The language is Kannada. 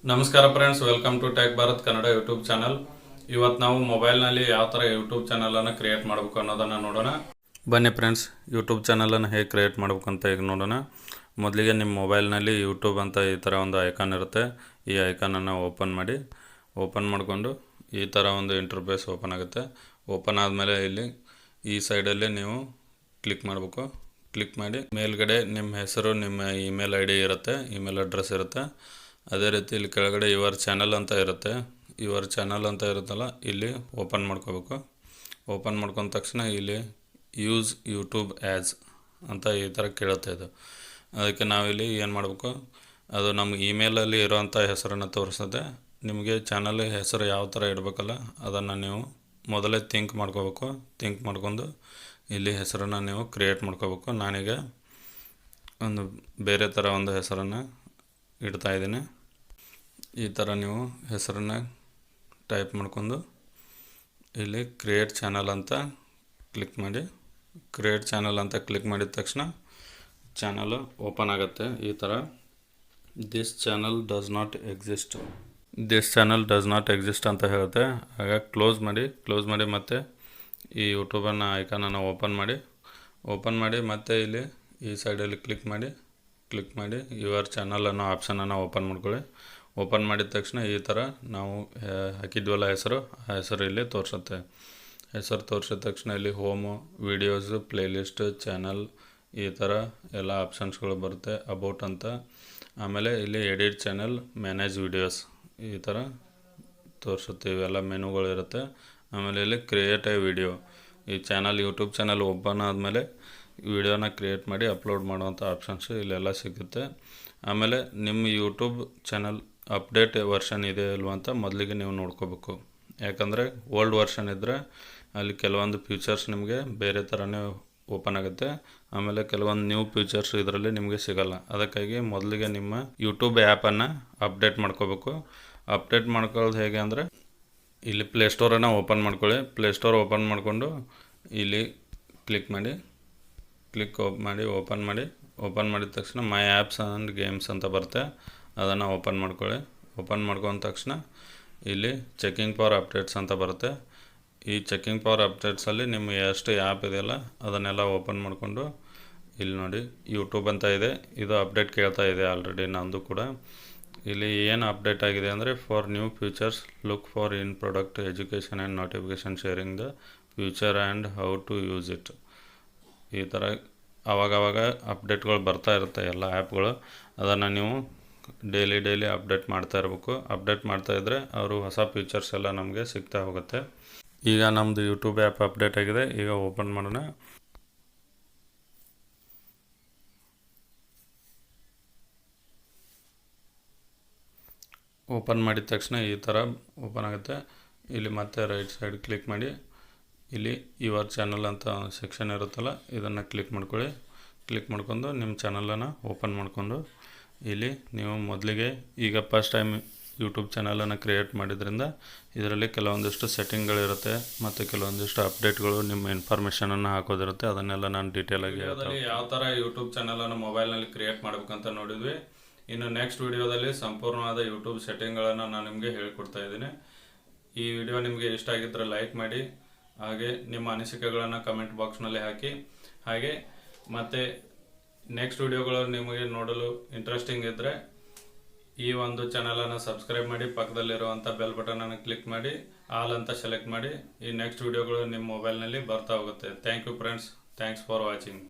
ನಮಸ್ಕಾರ friends, welcome to tech Bharat Kannada YouTube channel. ಇವತ್ತು ನಾವು ಮೊಬೈಲ್ನಲ್ಲಿ ಯಾವ ಥರ ಯೂಟ್ಯೂಬ್ ಚಾನಲನ್ನು ಕ್ರಿಯೇಟ್ ಮಾಡಬೇಕು ಅನ್ನೋದನ್ನು ನೋಡೋಣ. ಬನ್ನಿ ಫ್ರೆಂಡ್ಸ್, ಯೂಟ್ಯೂಬ್ ಚಾನಲನ್ನು ಹೇಗೆ ಕ್ರಿಯೇಟ್ ಮಾಡಬೇಕು ಅಂತ ಈಗ ನೋಡೋಣ. ಮೊದಲಿಗೆ ನಿಮ್ಮ ಮೊಬೈಲ್ನಲ್ಲಿ ಯೂಟ್ಯೂಬ್ ಅಂತ ಈ ಥರ ಒಂದು ಐಕಾನ್ ಇರುತ್ತೆ. ಈ ಐಕಾನನ್ನು ಓಪನ್ ಮಾಡಿಕೊಂಡು ಈ ಥರ ಒಂದು ಇಂಟರ್ಫೇಸ್ ಓಪನ್ ಆಗುತ್ತೆ. ಓಪನ್ ಆದಮೇಲೆ ಇಲ್ಲಿ ಈ ಸೈಡಲ್ಲಿ ನೀವು ಕ್ಲಿಕ್ ಮಾಡಬೇಕು. ಕ್ಲಿಕ್ ಮಾಡಿ ಮೇಲ್ಗಡೆ ನಿಮ್ಮ ಹೆಸರು, ನಿಮ್ಮ ಇಮೇಲ್ ಐ ಡಿ ಇರುತ್ತೆ, ಇಮೇಲ್ ಅಡ್ರೆಸ್ ಇರುತ್ತೆ. ಅದೇ ರೀತಿ ಇಲ್ಲಿ ಕೆಳಗಡೆ ಯುವರ್ ಚಾನಲ್ ಅಂತ ಇರುತ್ತೆ. ಯುವರ್ ಚಾನಲ್ ಅಂತ ಇರುತ್ತಲ್ಲ, ಇಲ್ಲಿ ಓಪನ್ ಮಾಡ್ಕೋಬೇಕು. ಓಪನ್ ಮಾಡ್ಕೊಂಡ ತಕ್ಷಣ ಇಲ್ಲಿ ಯೂಸ್ ಯೂಟ್ಯೂಬ್ ಆ್ಯಸ್ ಅಂತ ಈ ಥರ ಕೇಳುತ್ತೆ. ಇದು ಅದಕ್ಕೆ ನಾವಿಲ್ಲಿ ಏನು ಮಾಡಬೇಕು, ಅದು ನಮ್ಮ ಇಮೇಲಲ್ಲಿ ಇರೋವಂಥ ಹೆಸರನ್ನು ತೋರಿಸುತ್ತೆ. ನಿಮಗೆ ಚಾನಲ್ ಹೆಸರು ಯಾವ ಥರ ಇಡಬೇಕಲ್ಲ, ಅದನ್ನು ನೀವು ಮೊದಲೇ ಥಿಂಕ್ ಮಾಡ್ಕೊಂಡು ಇಲ್ಲಿ ಹೆಸರನ್ನು ನೀವು ಕ್ರಿಯೇಟ್ ಮಾಡ್ಕೋಬೇಕು. ನಾನೀಗ ಒಂದು ಬೇರೆ ಥರ ಒಂದು ಹೆಸರನ್ನು ಇಡ್ತಾಯಿದ್ದೀನಿ. ಈ ಥರ ನೀವು ಹೆಸರನ್ನು ಟೈಪ್ ಮಾಡ್ಕೊಂಡು ಇಲ್ಲಿ ಕ್ರಿಯೇಟ್ ಚಾನಲ್ ಅಂತ ಕ್ಲಿಕ್ ಮಾಡಿ. ಕ್ರಿಯೇಟ್ ಚಾನಲ್ ಅಂತ ಕ್ಲಿಕ್ ಮಾಡಿದ ತಕ್ಷಣ ಚಾನಲ್ ಓಪನ್ ಆಗುತ್ತೆ. ಈ ಥರ this channel does not exist ಅಂತ ಹೇಳುತ್ತೆ. ಆಗ ಕ್ಲೋಸ್ ಮಾಡಿ ಮತ್ತೆ ಈ ಯೂಟ್ಯೂಬನ್ನು ಐಕಾನನ್ನು ಓಪನ್ ಮಾಡಿ ಮತ್ತೆ ಇಲ್ಲಿ ಈ ಸೈಡಲ್ಲಿ ಕ್ಲಿಕ್ ಮಾಡಿ ಯುವರ್ ಚಾನಲ್ ಅನ್ನೋ ಆಪ್ಷನನ್ನು ಓಪನ್ ಮಾಡಿದ ತಕ್ಷಣ ಈ ಥರ ನಾವು ಹಾಕಿದ್ವಲ್ಲ ಹೆಸರು, ಆ ಹೆಸರು ಇಲ್ಲಿ ತೋರಿಸುತ್ತೆ. ಹೆಸರು ತೋರಿಸಿದ ತಕ್ಷಣ ಇಲ್ಲಿ ಹೋಮು, ವಿಡಿಯೋಸು, ಪ್ಲೇಲಿಸ್ಟ್, ಚಾನಲ್ ಈ ಥರ ಎಲ್ಲ ಆಪ್ಷನ್ಸ್ಗಳು ಬರುತ್ತೆ. ಅಬೌಟ್ ಅಂತ, ಆಮೇಲೆ ಇಲ್ಲಿ ಎಡಿಟ್ ಚಾನಲ್, ಮ್ಯಾನೇಜ್ ವಿಡಿಯೋಸ್ ಈ ಥರ ತೋರಿಸುತ್ತೆ. ಇವೆಲ್ಲ ಮೆನುಗಳು ಇರುತ್ತೆ. ಆಮೇಲೆ ಇಲ್ಲಿ ಕ್ರಿಯೇಟ್ ಎ ವಿಡಿಯೋ, ಈ ಯೂಟ್ಯೂಬ್ ಚಾನಲ್ ಓಪನ್ ಆದಮೇಲೆ ವಿಡಿಯೋನ ಕ್ರಿಯೇಟ್ ಮಾಡಿ ಅಪ್ಲೋಡ್ ಮಾಡುವಂಥ ಆಪ್ಷನ್ಸು ಇಲ್ಲೆಲ್ಲ ಸಿಗುತ್ತೆ. ಆಮೇಲೆ ನಿಮ್ಮ ಯೂಟ್ಯೂಬ್ ಚಾನಲ್ ಅಪ್ಡೇಟ್ ವರ್ಷನ್ ಇದೆ ಇಲ್ವ ಅಂತ ಮೊದಲಿಗೆ ನೀವು ನೋಡ್ಕೋಬೇಕು. ಯಾಕಂದರೆ ಓಲ್ಡ್ ವರ್ಷನ್ ಇದ್ದರೆ ಅಲ್ಲಿ ಕೆಲವೊಂದು ಫ್ಯೂಚರ್ಸ್ ನಿಮಗೆ ಬೇರೆ ಥರನೇ ಓಪನ್ ಆಗುತ್ತೆ. ಆಮೇಲೆ ಕೆಲವೊಂದು ನ್ಯೂ ಫ್ಯೂಚರ್ಸ್ ಇದರಲ್ಲಿ ನಿಮಗೆ ಸಿಗೋಲ್ಲ. ಅದಕ್ಕಾಗಿ ಮೊದಲಿಗೆ ನಿಮ್ಮ ಯೂಟ್ಯೂಬ್ ಆ್ಯಪನ್ನು ಅಪ್ಡೇಟ್ ಮಾಡ್ಕೋಬೇಕು. ಅಪ್ಡೇಟ್ ಮಾಡ್ಕೊಳ್ಳೋದು ಹೇಗೆ ಅಂದರೆ, ಇಲ್ಲಿ ಪ್ಲೇಸ್ಟೋರನ್ನು ಓಪನ್ ಮಾಡ್ಕೊಳ್ಳಿ. ಪ್ಲೇಸ್ಟೋರ್ ಓಪನ್ ಮಾಡಿಕೊಂಡು ಇಲ್ಲಿ ಕ್ಲಿಕ್ ಮಾಡಿ ಓಪನ್ ಮಾಡಿದ ತಕ್ಷಣ ಮೈ ಆ್ಯಪ್ಸ್ ಆ್ಯಂಡ್ ಗೇಮ್ಸ್ ಅಂತ ಬರುತ್ತೆ. ಅದನ್ನು ಓಪನ್ ಮಾಡ್ಕೊಂಡ ತಕ್ಷಣ ಇಲ್ಲಿ ಚೆಕಿಂಗ್ ಫಾರ್ ಅಪ್ಡೇಟ್ಸ್ ಅಂತ ಬರುತ್ತೆ. ಈ ಚೆಕಿಂಗ್ ಫಾರ್ ಅಪ್ಡೇಟ್ಸಲ್ಲಿ ನಿಮ್ಮ ಎಷ್ಟು ಆ್ಯಪ್ ಇದೆಯಲ್ಲ ಅದನ್ನೆಲ್ಲ ಓಪನ್ ಮಾಡಿಕೊಂಡು ಇಲ್ಲಿ ನೋಡಿ ಯೂಟ್ಯೂಬ್ ಅಂತ ಇದೆ. ಇದು ಅಪ್ಡೇಟ್ ಕೇಳ್ತಾ ಇದೆ ಆಲ್ರೆಡಿ ನಂದು ಕೂಡ. ಇಲ್ಲಿ ಏನು ಅಪ್ಡೇಟ್ ಆಗಿದೆ ಅಂದರೆ, for new futures look for in product education and notification sharing the future and how to use it. ಈ ಥರ ಆವಾಗವಾಗ ಅಪ್ಡೇಟ್ಗಳು ಬರ್ತಾ ಇರುತ್ತೆ ಎಲ್ಲ ಆ್ಯಪ್ಗಳು. ಅದನ್ನು ನೀವು ಡೈಲಿ ಅಪ್ಡೇಟ್ ಮಾಡ್ತಾ ಇರಬೇಕು. ಅಪ್ಡೇಟ್ ಮಾಡ್ತಾಯಿದ್ರೆ ಅವರು ಹೊಸ ಫೀಚರ್ಸ್ ಎಲ್ಲ ನಮಗೆ ಸಿಗ್ತಾ ಹೋಗುತ್ತೆ. ಈಗ ನಮ್ಮದು ಯೂಟ್ಯೂಬ್ ಆ್ಯಪ್ ಅಪ್ಡೇಟ್ ಆಗಿದೆ. ಈಗ ಓಪನ್ ಮಾಡೋಣ. ಓಪನ್ ಮಾಡಿದ ತಕ್ಷಣ ಈ ಥರ ಓಪನ್ ಆಗುತ್ತೆ. ಇಲ್ಲಿ ಮತ್ತೆ ರೈಟ್ ಸೈಡ್ ಕ್ಲಿಕ್ ಮಾಡಿ ಇಲ್ಲಿ ಯುವರ್ ಚಾನಲ್ ಅಂತ ಸೆಕ್ಷನ್ ಇರುತ್ತಲ್ಲ, ಇದನ್ನು ಕ್ಲಿಕ್ ಮಾಡ್ಕೊಂಡು ನಿಮ್ಮ ಚಾನಲನ್ನು ಓಪನ್ ಮಾಡಿಕೊಂಡು ಇಲ್ಲಿ ನೀವು ಮೊದಲಿಗೆ ಈಗ ಫಸ್ಟ್ ಟೈಮ್ ಯೂಟ್ಯೂಬ್ ಚಾನಲನ್ನು ಕ್ರಿಯೇಟ್ ಮಾಡಿದ್ರಿಂದ ಇದರಲ್ಲಿ ಕೆಲವೊಂದಿಷ್ಟು ಸೆಟ್ಟಿಂಗ್ಗಳಿರುತ್ತೆ ಮತ್ತು ಕೆಲವೊಂದಿಷ್ಟು ಅಪ್ಡೇಟ್ಗಳು, ನಿಮ್ಮ ಇನ್ಫಾರ್ಮೇಷನನ್ನು ಹಾಕೋದಿರುತ್ತೆ. ಅದನ್ನೆಲ್ಲ ನಾನು ಡೀಟೇಲಾಗಿ ಯಾವ ಥರ ಯೂಟ್ಯೂಬ್ ಚಾನಲನ್ನು ಮೊಬೈಲ್ನಲ್ಲಿ ಕ್ರಿಯೇಟ್ ಮಾಡಬೇಕಂತ ನೋಡಿದ್ವಿ. ಇನ್ನು ನೆಕ್ಸ್ಟ್ ವಿಡಿಯೋದಲ್ಲಿ ಸಂಪೂರ್ಣವಾದ ಯೂಟ್ಯೂಬ್ ಸೆಟ್ಟಿಂಗ್ಗಳನ್ನು ನಾನು ನಿಮಗೆ ಹೇಳ್ಕೊಡ್ತಾ ಇದ್ದೀನಿ. ಈ ವಿಡಿಯೋ ನಿಮಗೆ ಇಷ್ಟ ಆಗಿದ್ದರೆ ಲೈಕ್ ಮಾಡಿ, ಹಾಗೆ ನಿಮ್ಮ ಅನಿಸಿಕೆಗಳನ್ನು ಕಮೆಂಟ್ ಬಾಕ್ಸ್ನಲ್ಲಿ ಹಾಕಿ. ಹಾಗೆ ಮತ್ತು ನೆಕ್ಸ್ಟ್ ವಿಡಿಯೋಗಳು ನಿಮಗೆ ನೋಡಲು ಇಂಟ್ರೆಸ್ಟಿಂಗ್ ಇದ್ದರೆ ಈ ಒಂದು ಚಾನಲನ್ನು ಸಬ್ಸ್ಕ್ರೈಬ್ ಮಾಡಿ, ಪಕ್ಕದಲ್ಲಿರುವಂಥ ಬೆಲ್ ಬಟನನ್ನು ಕ್ಲಿಕ್ ಮಾಡಿ, ಆಲ್ ಅಂತ ಸೆಲೆಕ್ಟ್ ಮಾಡಿ. ಈ ನೆಕ್ಸ್ಟ್ ವಿಡಿಯೋಗಳು ನಿಮ್ಮ ಮೊಬೈಲ್ನಲ್ಲಿ ಬರ್ತಾ ಹೋಗುತ್ತೆ. Thank you friends, thanks for watching.